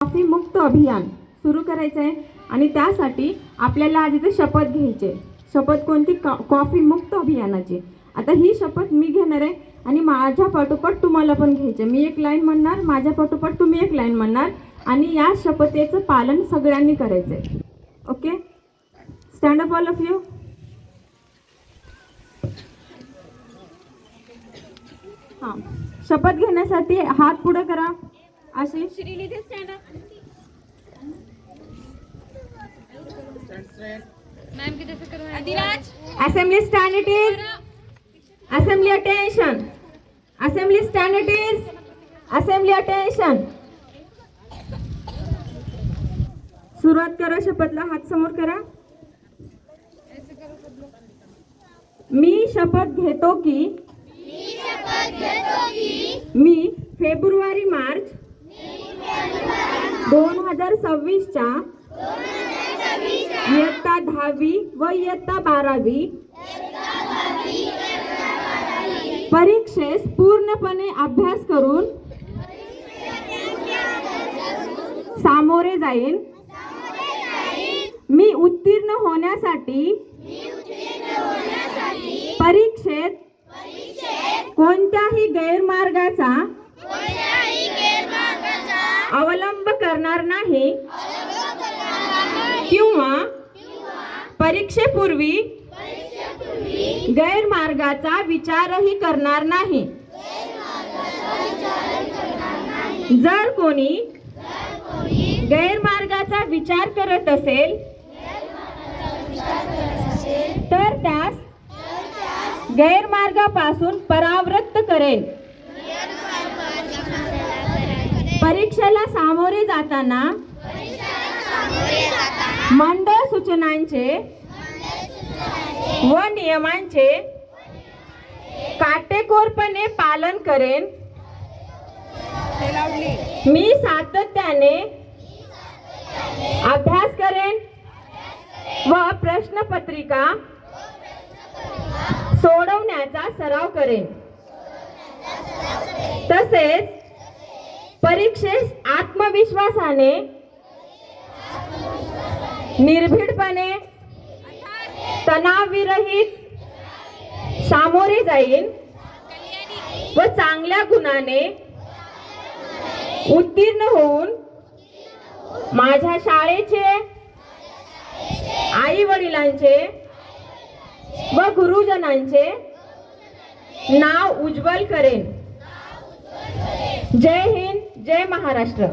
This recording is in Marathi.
कॉफी मुक्त अभियान सुरू करायचं आहे आणि त्यासाठी आपल्याला आज इथे शपथ घ्यायची आहे. शपथ कोणती? कॉफी मुक्त अभियानाची. आता ही शपथ मी घेणार आहे आणि माझ्या पाठोपाठ तुम्हाला पण घ्यायचे. मी एक लाईन म्हणणार, माझ्या पाठोपाठ तुम्ही एक लाईन म्हणणार आणि या शपथेचं पालन सगळ्यांनी करायचं आहे. Okay, stand up all of you. हां, शपथ घेण्यासाठी हात पुढे करा. Ashish, assembly stand it is. Assembly attention. Assembly stand it is. Assembly attention. सुरुवात करा शपथला. हात समोर करा. मी शपथ घेतो की मी फेब्रुवारी मार्च 2026च्या इयत्ता 10वी व इयत्ता 12वी परीक्षेस पूर्णपणे अभ्यास करून सामोरे जाईन. मी उत्तीर्ण होण्यासाठी परीक्षेत कोणत्याही गैरमार्गाचा अवलंब करणार नाही किंवा परीक्षेपूर्वी गैरमार्गाचा विचारही करणार नाही. जर कोणी गैरमार्गाचा विचार करत असेल तर त्यास गैरमार्गापासून परावृत्त करेल. परीक्षेला सामोरे जाताना मंडळ सूचनांचे व नियमांचे काटेकोरपणे पालन करेन. मी सातत्याने अभ्यास करेन व प्रश्नपत्रिका सोडवण्याचा सराव करेन. तसेच परीक्षेस आत्मविश्वासाने, निर्भीडपणे, तणावविरहित सामोरे जाईन व चांगल्या गुणाने उत्तीर्ण होऊन माझ्या शाळेचे, आई वडिलांचे व गुरुजनांचे नाव उज्ज्वल करेन. जय हिंद, जय महाराष्ट्र.